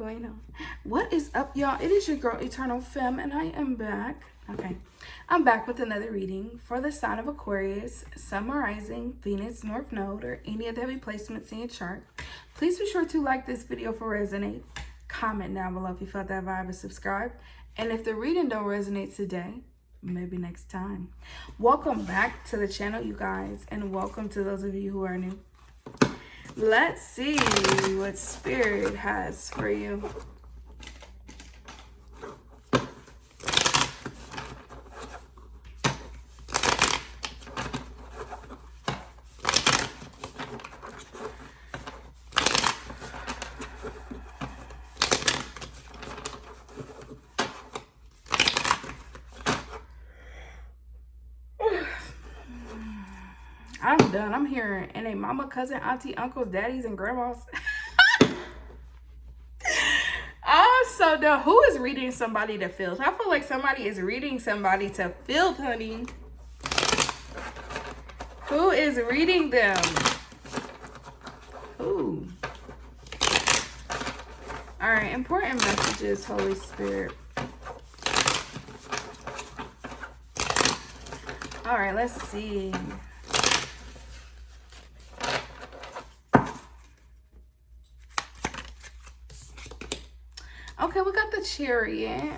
bueno. What is up, y'all? It is your girl, Eternal Femme, and I am back. Okay. I'm back with another reading for the sign of Aquarius, summarizing Venus North Node or any of the heavy placements in your chart. Please be sure to like this video for resonate. Comment down below if you felt that vibe and subscribe. And if the reading don't resonate today, maybe next time. Welcome back to the channel, you guys, and welcome to those of you who are new. Let's see what Spirit has for you. I'm done. I'm hearing and a mama, cousin, auntie, uncles, daddies, and grandmas. I'm so done. Who is reading somebody to feel? I feel like somebody is reading somebody to feel, honey. Who is reading them? Who? All right, important messages, Holy Spirit. All right, let's see. Okay, we got the Chariot.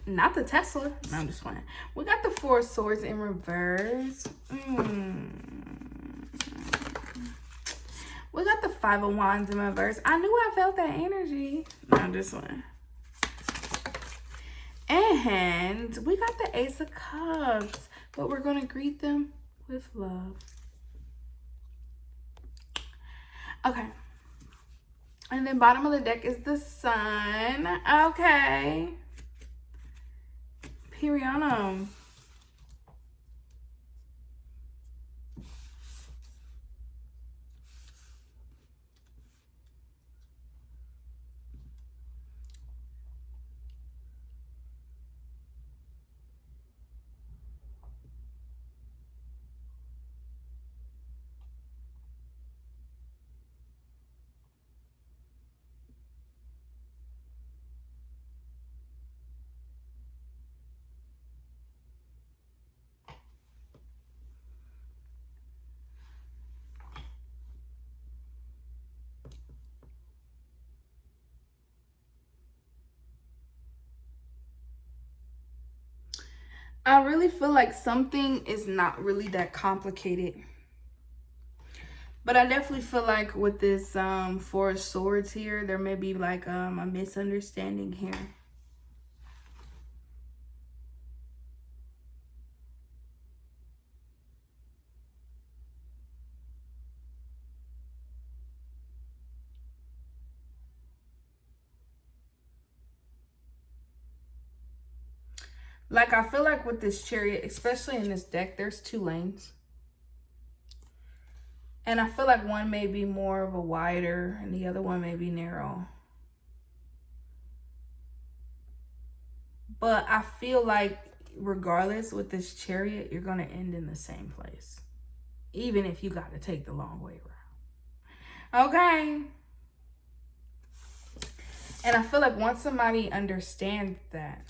Not the Tesla. No, I'm just playing. We got the Four of Swords in reverse. We got the Five of Wands in reverse. I knew I felt that energy. No, I'm just playing. And we got the Ace of Cups. But we're going to greet them with love. Okay. And then bottom of the deck is the Sun. Okay. Perianum. I really feel like something is not really that complicated. But I definitely feel like with this Four of Swords here, there may be like a misunderstanding here. Like, I feel like with this Chariot, especially in this deck, there's two lanes. And I feel like one may be more of a wider and the other one may be narrow. But I feel like regardless with this Chariot, you're going to end in the same place. Even if you got to take the long way around. Okay. And I feel like once somebody understands that,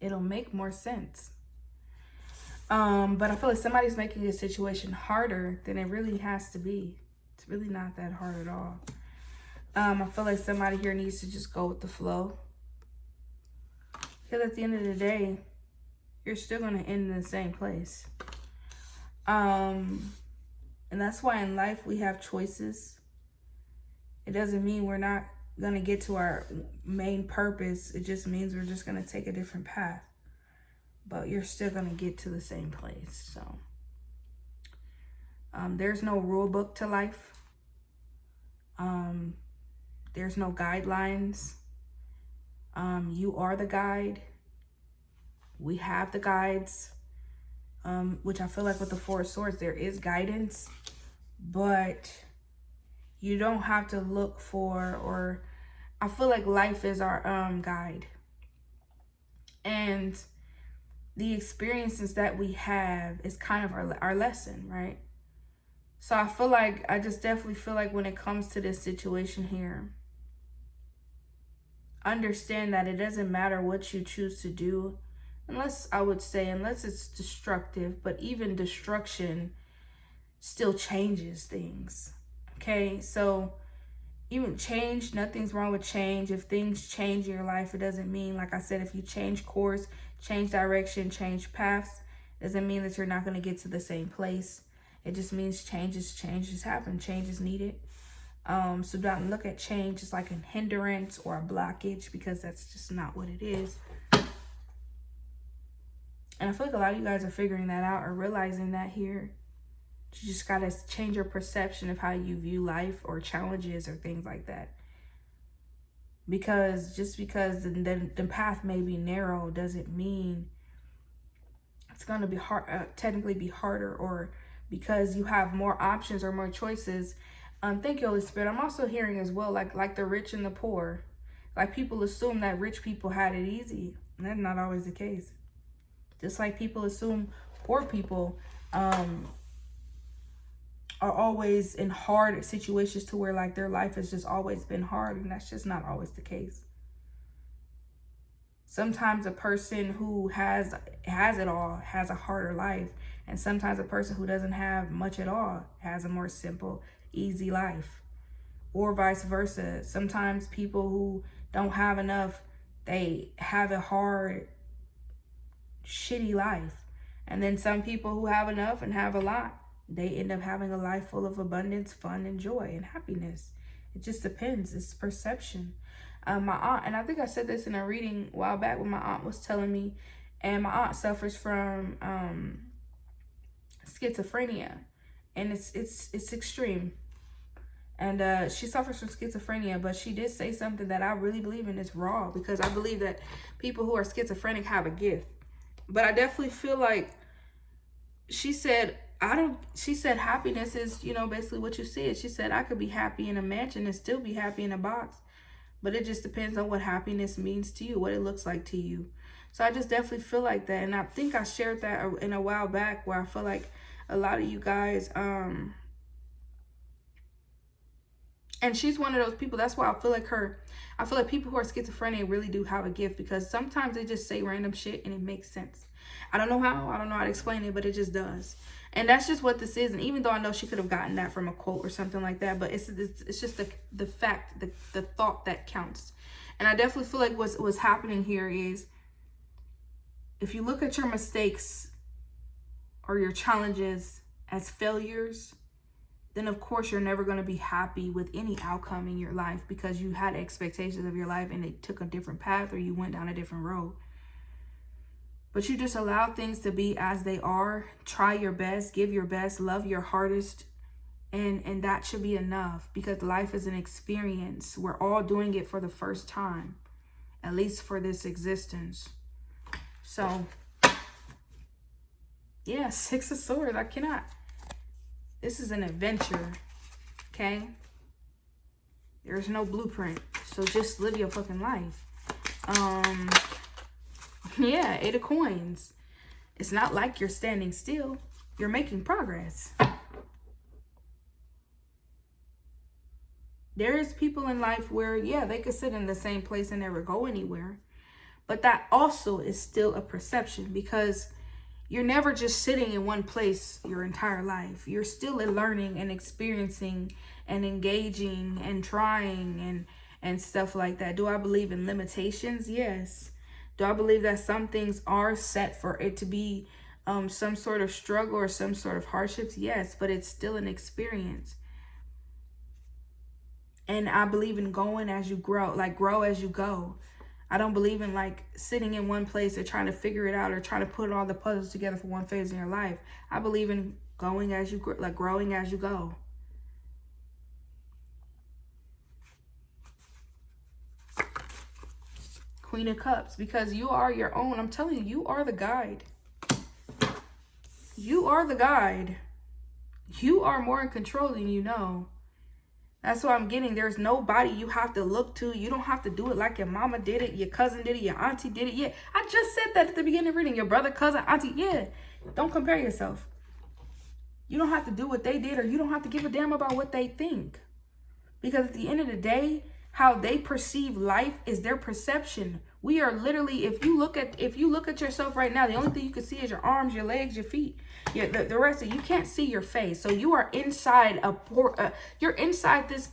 it'll make more sense. But I feel like somebody's making a situation harder than it really has to be. It's really not that hard at all. I feel like somebody here needs to just go with the flow. Because at the end of the day, you're still going to end in the same place. And that's why in life we have choices. It doesn't mean we're not going to get to our main purpose. It just means we're just going to take a different path. But you're still going to get to the same place. So there's no rule book to life. There's no guidelines. You are the guide. We have the guides. Which I feel like with the Four of Swords, there is guidance. But you don't have to look for, or I feel like life is our guide. And the experiences that we have is kind of our lesson, right? So I feel like, I just definitely feel like when it comes to this situation here, understand that it doesn't matter what you choose to do, unless, I would say, unless it's destructive, but even destruction still changes things. Okay, so even change, nothing's wrong with change. If things change in your life, it doesn't mean, like I said, if you change course, change direction, change paths, doesn't mean that you're not going to get to the same place. It just means changes happen, change is needed. So don't look at change as like a hindrance or a blockage, because that's just not what it is. And I feel like a lot of you guys are figuring that out or realizing that here. You just got to change your perception of how you view life or challenges or things like that. Because just because the path may be narrow doesn't mean it's going to be hard, technically be harder, or because you have more options or more choices. Thank you, Holy Spirit. I'm also hearing as well, like the rich and the poor. Like, people assume that rich people had it easy. And that's not always the case. Just like people assume poor people are always in hard situations, to where like their life has just always been hard, and that's just not always the case. Sometimes a person who has it all has a harder life, and sometimes a person who doesn't have much at all has a more simple, easy life, or vice versa. Sometimes people who don't have enough, they have a hard, shitty life, and then some people who have enough and have a lot, they end up having a life full of abundance, fun, and joy, and happiness. It just depends. It's perception. My aunt, and I think I said this in a reading a while back when my aunt was telling me, and my aunt suffers from schizophrenia, and it's extreme. And she suffers from schizophrenia, but she did say something that I really believe in. It's raw, because I believe that people who are schizophrenic have a gift. But I definitely feel like she said, happiness is, basically what you said. She said, I could be happy in a mansion and still be happy in a box. But it just depends on what happiness means to you, what it looks like to you. So I just definitely feel like that. And I think I shared that in a while back, where I feel like a lot of you guys, and she's one of those people. That's why I feel like people who are schizophrenic really do have a gift, because sometimes they just say random shit and it makes sense. I don't know how to explain it, but it just does. And that's just what this is. And even though I know she could have gotten that from a quote or something like that, but it's just the fact, the thought that counts. And I definitely feel like what's happening here is, if you look at your mistakes or your challenges as failures, then of course you're never going to be happy with any outcome in your life, because you had expectations of your life and it took a different path, or you went down a different road. But you just allow things to be as they are. Try your best, give your best, love your hardest, and that should be enough, because life is an experience. We're all doing it for the first time, at least for this existence. So yeah, Six of Swords. I cannot. This is an adventure, okay? There's no blueprint, so just live your fucking life. Yeah, 8 of Coins. It's not like you're standing still. You're making progress. There is people in life where, yeah, they could sit in the same place and never go anywhere. But that also is still a perception, because you're never just sitting in one place your entire life. You're still learning and experiencing and engaging and trying and stuff like that. Do I believe in limitations? Yes. Do I believe that some things are set for it to be some sort of struggle or some sort of hardships? Yes, but it's still an experience. And I believe in going as you grow, like grow as you go. I don't believe in like sitting in one place and trying to figure it out or trying to put all the puzzles together for one phase in your life. I believe in going as you grow, like growing as you go. Queen of Cups, because you are your own. I'm telling you, you are the guide. You are the guide. You are more in control than you know. That's what I'm getting. There's nobody you have to look to. You don't have to do it like your mama did it, your cousin did it, your auntie did it. Yeah, I just said that at the beginning of reading. Your brother, cousin, auntie. Yeah, don't compare yourself. You don't have to do what they did, or you don't have to give a damn about what they think. Because at the end of the day, how they perceive life is their perception. We are literally, if you look at yourself right now, the only thing you can see is your arms, your legs, your feet. Yeah, the rest of you can't see your face. So you are inside you're inside this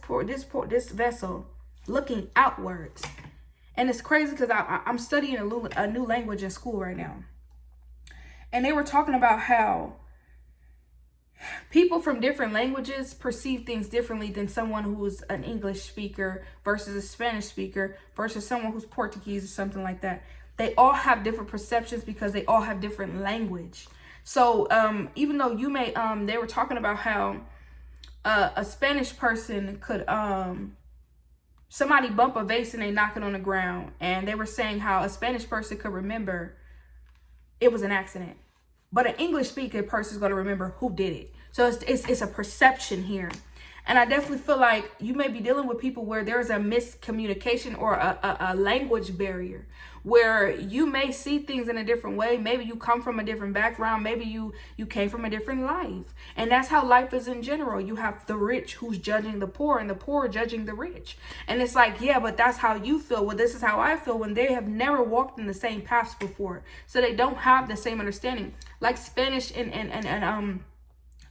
vessel, looking outwards. And it's crazy because I'm studying a new language in school right now, and they were talking about how people from different languages perceive things differently than someone who's an English speaker versus a Spanish speaker versus someone who's Portuguese or something like that. They all have different perceptions because they all have different language. So even though you may, they were talking about how a Spanish person could, somebody bump a vase and they knock it on the ground. And they were saying how a Spanish person could remember it was an accident. But an English speaking person is going to remember who did it. So it's a perception here. And I definitely feel like you may be dealing with people where there's a miscommunication or a language barrier, where you may see things in a different way. Maybe you come from a different background. Maybe you came from a different life. And that's how life is in general. You have the rich who's judging the poor and the poor judging the rich. And it's like, yeah, but that's how you feel. Well, this is how I feel, when they have never walked in the same paths before. So they don't have the same understanding. Like Spanish and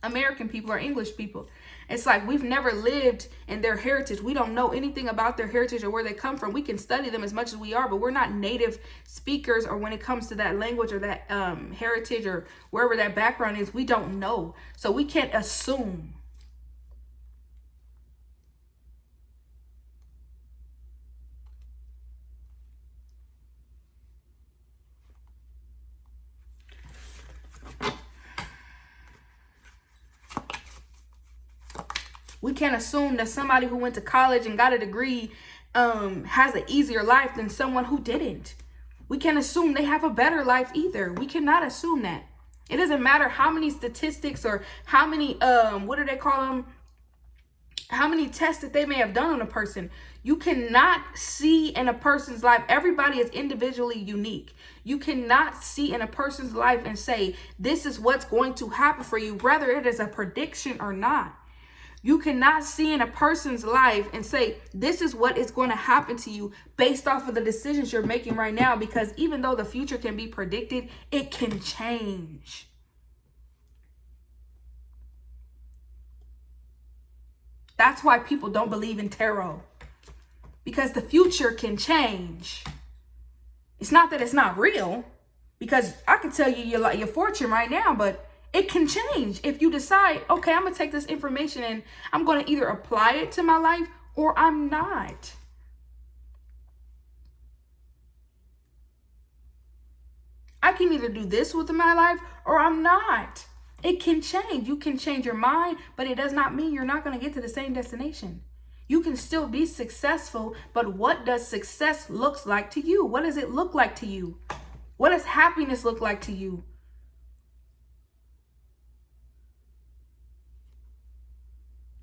American people or English people. It's like we've never lived in their heritage. We don't know anything about their heritage or where they come from. We can study them as much as we are, but we're not native speakers, or when it comes to that language or that heritage or wherever that background is, we don't know. So we can't assume. We can't assume that somebody who went to college and got a degree has an easier life than someone who didn't. We can't assume they have a better life either. We cannot assume that. It doesn't matter how many statistics or how many, what do they call them? How many tests that they may have done on a person. You cannot see in a person's life. Everybody is individually unique. You cannot see in a person's life and say, this is what's going to happen for you, whether it is a prediction or not. You cannot see in a person's life and say, this is what is going to happen to you based off of the decisions you're making right now, because even though the future can be predicted, it can change. That's why people don't believe in tarot, because the future can change. It's not that it's not real, because I can tell you your fortune right now, but it can change if you decide, okay, I'm going to take this information and I'm going to either apply it to my life or I'm not. I can either do this with my life or I'm not. It can change. You can change your mind, but it does not mean you're not going to get to the same destination. You can still be successful, but what does success look like to you? What does it look like to you? What does happiness look like to you?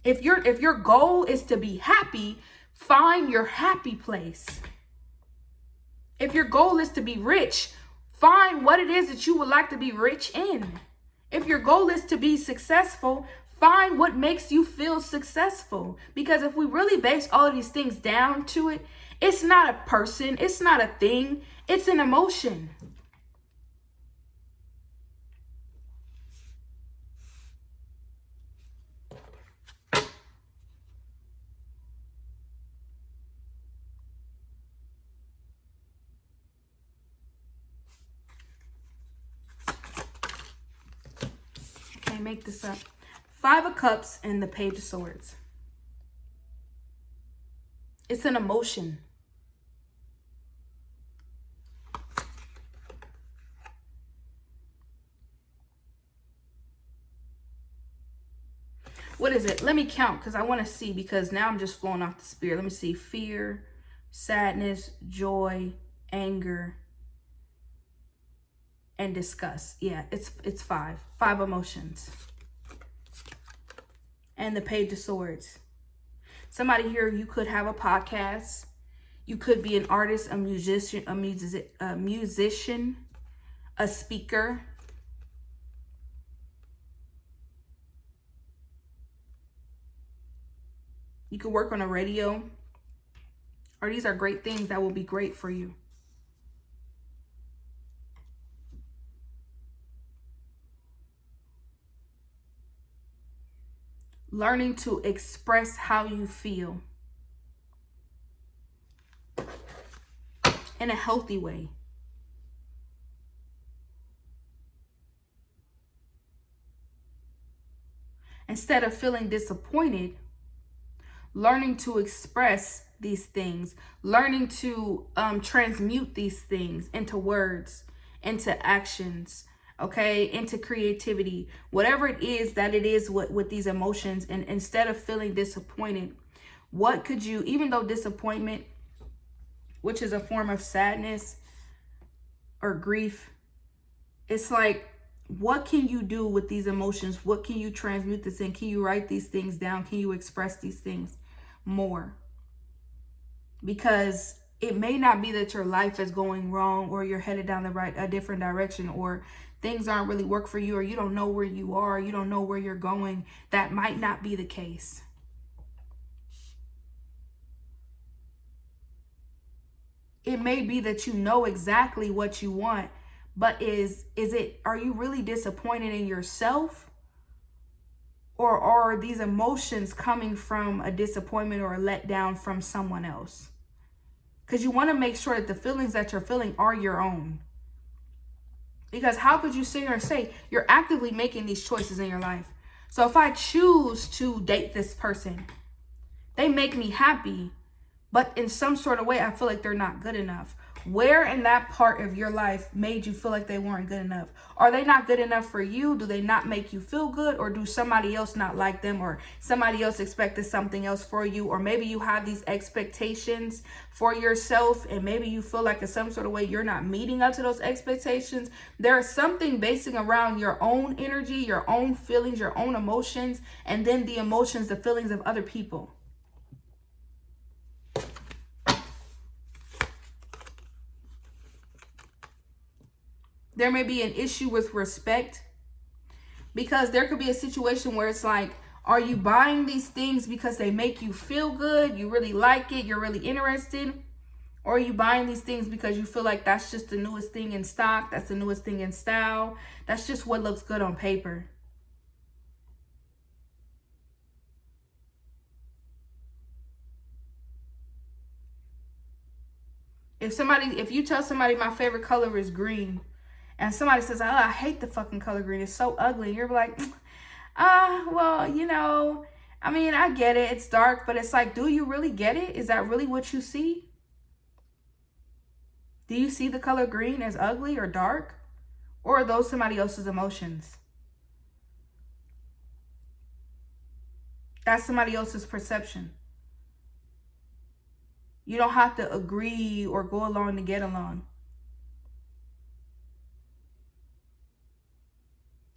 If your goal is to be happy, find your happy place. If your goal is to be rich, find what it is that you would like to be rich in. If your goal is to be successful, find what makes you feel successful. Because if we really base all of these things down to it, it's not a person, it's not a thing, it's an emotion. Make this up. 5 of Cups and the Page of Swords. It's an emotion. What is it? Let me count because I want to see, because now I'm just flowing off the spirit. Let me see. Fear, sadness, joy, anger, and disgust. Yeah, it's 5 emotions. And the Page of Swords. Somebody here, you could have a podcast, you could be an artist, a musician, a speaker, You could work on a radio. Or these are great things that will be great for you. Learning to express how you feel in a healthy way. Instead of feeling disappointed, learning to express these things, learning to transmute these things into words, into actions, okay, into creativity, whatever it is that it is with these emotions. And instead of feeling disappointed, what could you, even though disappointment, which is a form of sadness or grief, it's like, what can you do with these emotions? What can you transmute this in? Can you write these things down? Can you express these things more? Because it may not be that your life is going wrong, or you're headed down a different direction, or things aren't really work for you, or you don't know where you are, you don't know where you're going. That might not be the case. It may be that you know exactly what you want, but are you really disappointed in yourself? Or are these emotions coming from a disappointment or a letdown from someone else? Because you want to make sure that the feelings that you're feeling are your own. Because how could you sit here and say you're actively making these choices in your life? So if I choose to date this person, they make me happy, but in some sort of way, I feel like they're not good enough. Where in that part of your life made you feel like they weren't good enough? Are they not good enough for you? Do they not make you feel good? Or do somebody else not like them? Or somebody else expected something else for you? Or maybe you have these expectations for yourself, and maybe you feel like in some sort of way you're not meeting up to those expectations. There is something basing around your own energy, your own feelings, your own emotions, and then the emotions, the feelings of other people. There may be an issue with respect, because there could be a situation where it's like, are you buying these things because they make you feel good? You really like it. You're really interested. Or are you buying these things because you feel like that's just the newest thing in stock? That's the newest thing in style. That's just what looks good on paper. If you tell somebody my favorite color is green, and somebody says, oh, I hate the fucking color green, it's so ugly, you're like, well, you know, I mean, I get it, it's dark, but it's like, do you really get it? Is that really what you see? Do you see the color green as ugly or dark? Or are those somebody else's emotions? That's somebody else's perception. You don't have to agree or go along to get along.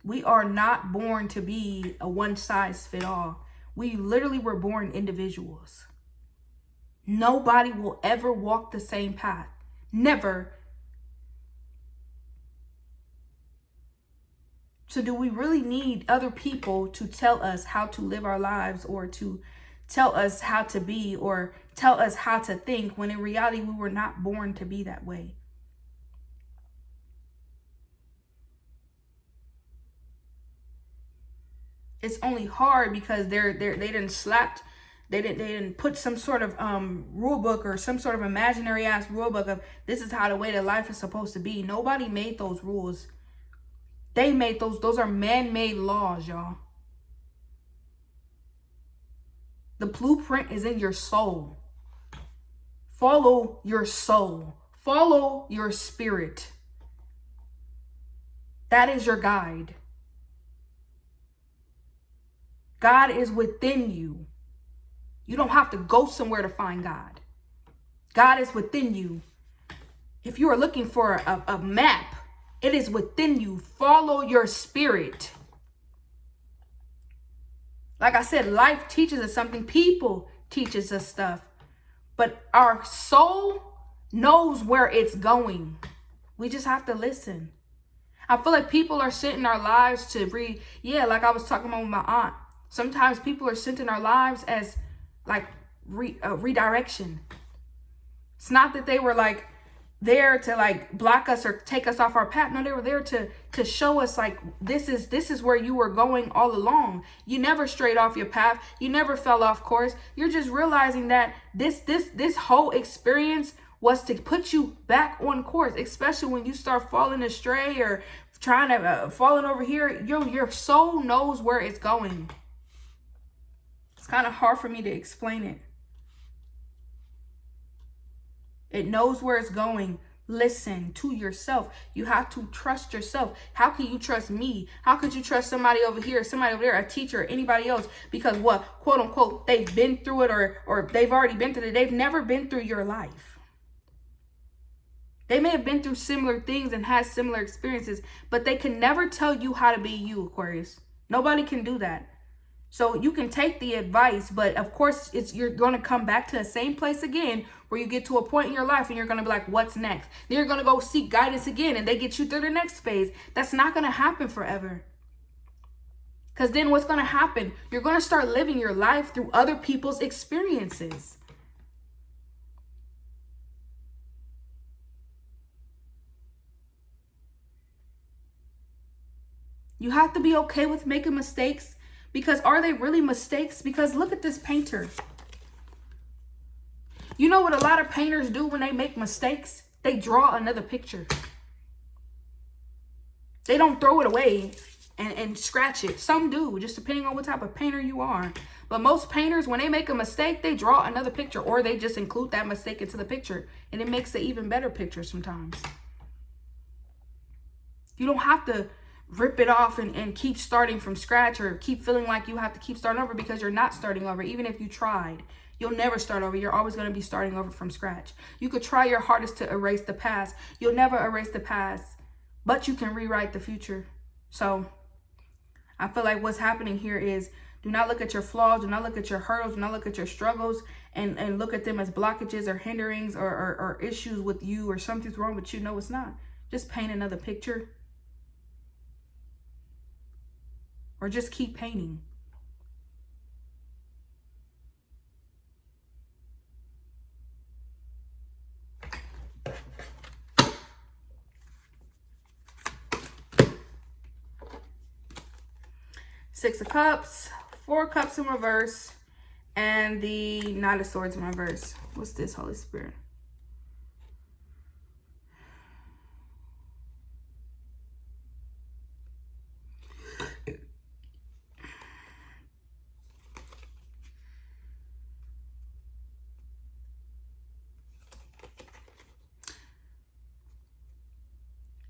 We are not born to be a one-size-fits-all. We literally were born individuals. Nobody will ever walk the same path. Never. So do we really need other people to tell us how to live our lives, or to tell us how to be, or tell us how to think, when in reality we were not born to be that way? It's only hard because they didn't put some sort of rule book, or some sort of imaginary ass rule book of this is how the way that life is supposed to be. Nobody made those rules. They made those are man-made laws, y'all. The blueprint is in your soul. Follow your soul. Follow your spirit. That is your guide. God is within you. You don't have to go somewhere to find God. God is within you. If you are looking for a map, it is within you. Follow your spirit. Like I said, life teaches us something. People teaches us stuff. But our soul knows where it's going. We just have to listen. I feel like people are sent in our lives to like I was talking about with my aunt. Sometimes people are sent in our lives as like redirection. It's not that they were like there to like block us or take us off our path. No, they were there to show us like this is where you were going all along. You never strayed off your path. You never fell off course. You're just realizing that this whole experience was to put you back on course, especially when you start falling astray or trying to falling over here. Your soul knows where it's going. It's kind of hard for me to explain it. It knows where it's going. Listen to yourself. You have to trust yourself. How can you trust me? How could you trust somebody over here, somebody over there, a teacher, or anybody else? Because what, quote unquote, they've been through it or they've already been through it. They've never been through your life. They may have been through similar things and had similar experiences, but they can never tell you how to be you, Aquarius. Nobody can do that. So you can take the advice, but of course you're going to come back to the same place again where you get to a point in your life and you're going to be like, what's next? Then you're going to go seek guidance again and they get you through the next phase. That's not going to happen forever. Because then what's going to happen? You're going to start living your life through other people's experiences. You have to be okay with making mistakes. Because are they really mistakes? Because look at this painter. You know what a lot of painters do when they make mistakes? They draw another picture. They don't throw it away and scratch it. Some do, just depending on what type of painter you are. But most painters, when they make a mistake, they draw another picture or they just include that mistake into the picture. And it makes an even better picture sometimes. You don't have to rip it off and keep starting from scratch or keep feeling like you have to keep starting over, because you're not starting over. Even if you tried, you'll never start over. You're always going to be starting over from scratch. You could try your hardest to erase the past. You'll never erase the past, but you can rewrite the future. So I feel like what's happening here is, do not look at your flaws. Do not look at your hurdles. Do not look at your struggles and look at them as blockages or hinderings or issues with you or something's wrong with you. No, it's not. Just paint another picture. Or just keep painting. Six of Cups, Four of Cups in reverse, and the Knight of Swords in reverse. What's this, Holy Spirit?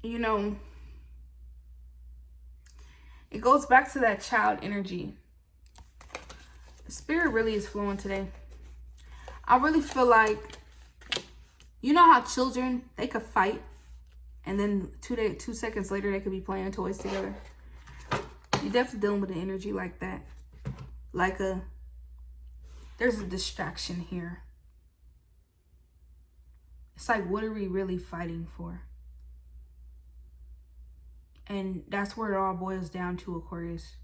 You know, it goes back to that child energy. The spirit really is flowing today. I really feel like, you know how children, they could fight and then 2 seconds later they could be playing toys together. You're definitely dealing with an energy like that. Like there's a distraction here. It's like, what are we really fighting for? And that's where it all boils down to, Aquarius.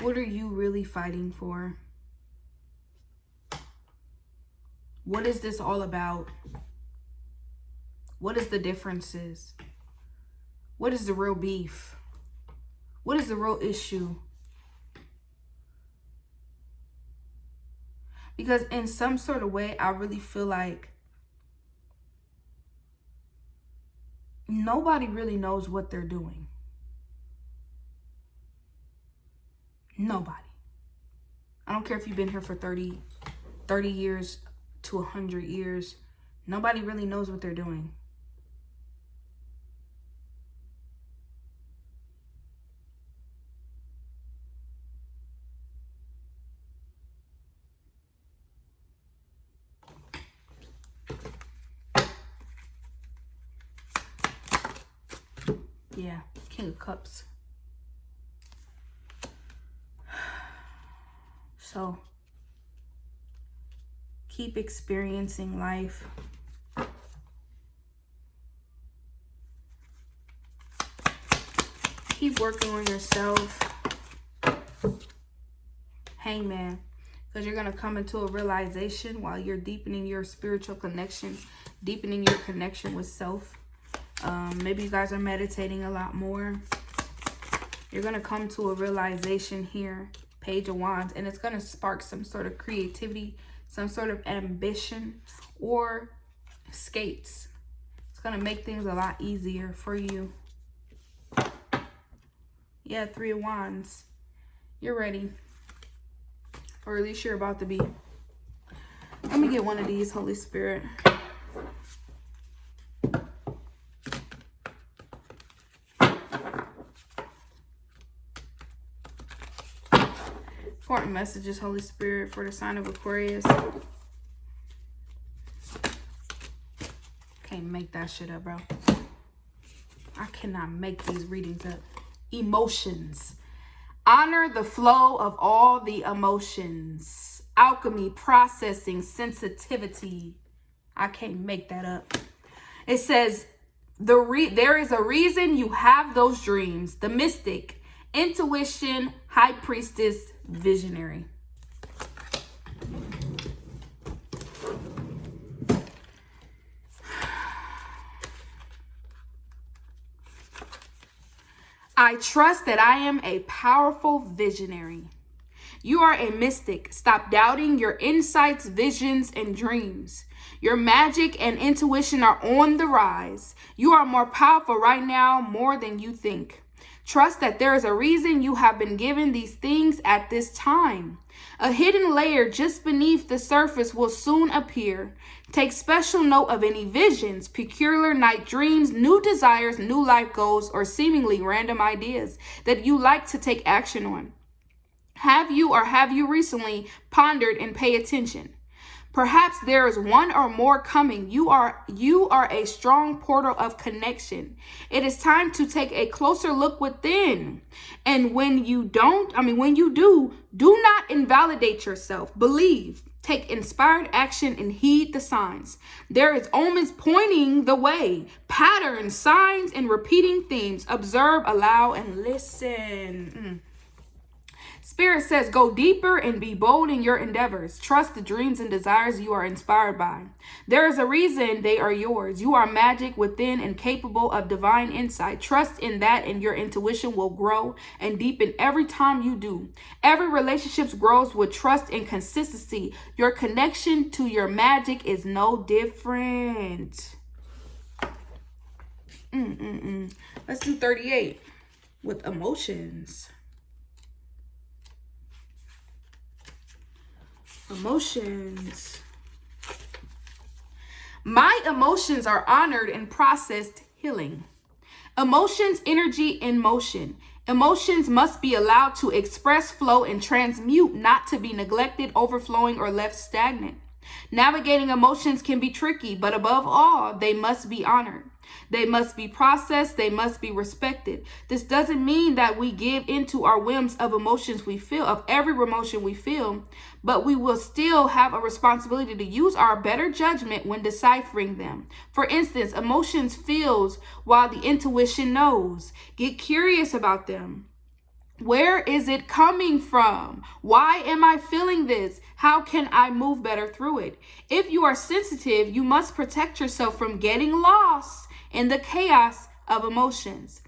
What are you really fighting for? What is this all about? What is the differences? What is the real beef? What is the real issue? Because in some sort of way, I really feel like nobody really knows what they're doing. Nobody. I don't care if you've been here for 30 years to 100 years. Nobody really knows what they're doing. Yeah, King of Cups. So, keep experiencing life. Keep working on yourself. Hangman. because you're going to come into a realization while you're deepening your spiritual connection, deepening your connection with self. Maybe you guys are meditating a lot more. You're going to come to a realization here, Page of Wands, and it's going to spark some sort of creativity, some sort of ambition, or skates. It's going to make things a lot easier for you. Yeah, 3 of Wands. You're ready. Or at least you're about to be. Let me get one of these, Holy Spirit. Important messages, Holy Spirit, for the sign of Aquarius. Can't make that shit up, bro. I cannot make these readings up. Emotions. Honor the flow of all the emotions. Alchemy, processing, sensitivity. I can't make that up. It says, there is a reason you have those dreams. The mystic, intuition, high priestess, visionary. I trust that I am a powerful visionary. You are a mystic. Stop doubting your insights, visions, and dreams. Your magic and intuition are on the rise. You are more powerful right now, more than you think. Trust that there is a reason you have been given these things at this time. A hidden layer just beneath the surface will soon appear. Take special note of any visions, peculiar night dreams, new desires, new life goals, or seemingly random ideas that you like to take action on. Have you recently pondered and pay attention? Perhaps there is one or more coming. You are a strong portal of connection. It is time to take a closer look within. And when you do not invalidate yourself. Believe, take inspired action, and heed the signs. There is omens pointing the way, patterns, signs, and repeating themes. Observe, allow, and listen. Spirit says, go deeper and be bold in your endeavors. Trust the dreams and desires you are inspired by. There is a reason they are yours. You are magic within and capable of divine insight. Trust in that, and your intuition will grow and deepen every time you do. Every relationship grows with trust and consistency. Your connection to your magic is no different. Let's do 38 with emotions. Emotions. My emotions are honored and processed healing. Emotions, energy in motion. Emotions must be allowed to express, flow, and transmute, not to be neglected, overflowing, or left stagnant. Navigating emotions can be tricky, but above all, they must be honored. They must be processed. They must be respected. This doesn't mean that we give into our whims of emotions we feel, of every emotion we feel, but we will still have a responsibility to use our better judgment when deciphering them. For instance, emotions feels while the intuition knows. Get curious about them. Where is it coming from? Why am I feeling this? How can I move better through it? If you are sensitive, you must protect yourself from getting lost in the chaos of emotions.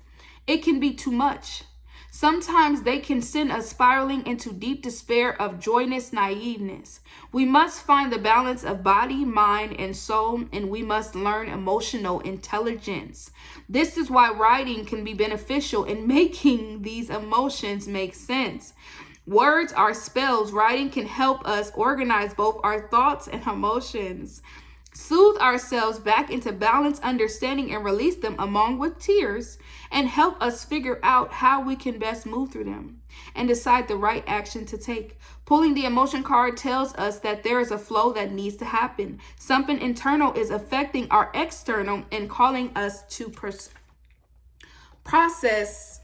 It can be too much. Sometimes they can send us spiraling into deep despair of joyous naiveness. We must find the balance of body, mind, and soul, and we must learn emotional intelligence. This is why writing can be beneficial in making these emotions make sense. Words are spells. Writing can help us organize both our thoughts and emotions, soothe ourselves back into balance, understanding, and release them along with tears, and help us figure out how we can best move through them and decide the right action to take. Pulling the emotion card tells us that there is a flow that needs to happen. Something internal is affecting our external and calling us to process.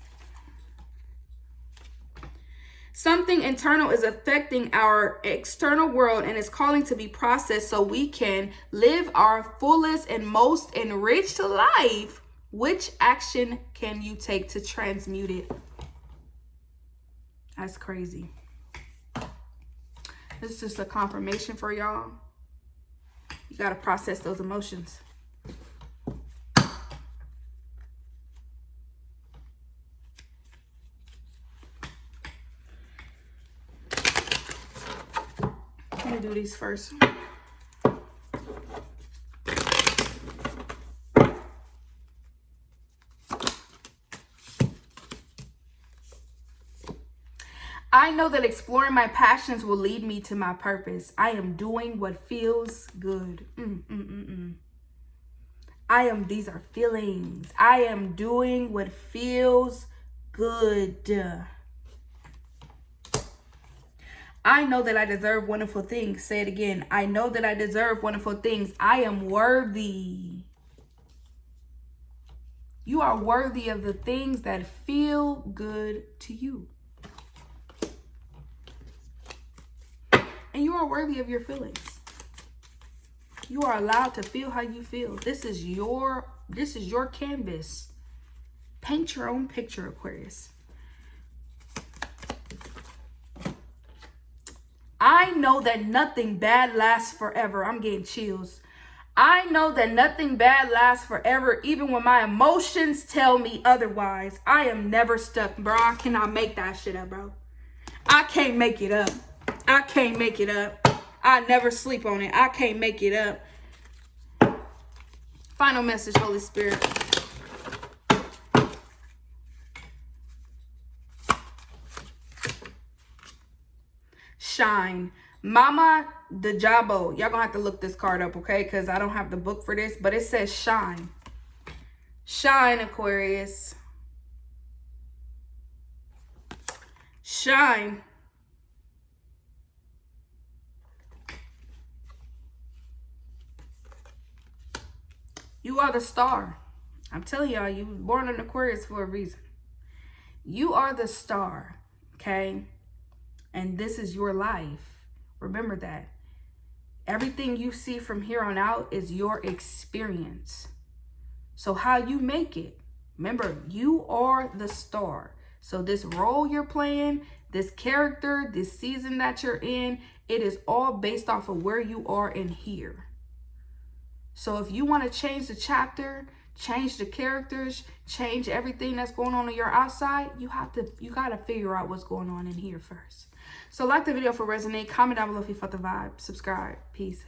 Something internal is affecting our external world and is calling to be processed so we can live our fullest and most enriched life. Which action can you take to transmute it? That's crazy. It's just a confirmation for y'all. You got to process those emotions. Let me do these first. I know that exploring my passions will lead me to my purpose. I am doing what feels good. These are feelings. I am doing what feels good. I know that I deserve wonderful things. Say it again. I know that I deserve wonderful things. I am worthy. You are worthy of the things that feel good to you. And you are worthy of your feelings. You are allowed to feel how you feel. This is your canvas. Paint your own picture, Aquarius. I know that nothing bad lasts forever. I'm getting chills. I know that nothing bad lasts forever, even when my emotions tell me otherwise. I am never stuck, bro. I cannot make that shit up, bro. I can't make it up. I can't make it up. I never sleep on it. I can't make it up. Final message, Holy Spirit. Shine. Mama Dejabo. Y'all gonna have to look this card up, okay? Because I don't have the book for this, but it says shine. Shine, Aquarius. Shine. You are the star. I'm telling y'all, you were born in Aquarius for a reason. You are the star, okay? And this is your life. Remember that. Everything you see from here on out is your experience. So how you make it. Remember, you are the star. So this role you're playing, this character, this season that you're in, it is all based off of where you are in here. So if you want to change the chapter, change the characters, change everything that's going on your outside, you got to figure out what's going on in here first. So like the video if it resonates, comment down below if you felt the vibe, subscribe, peace.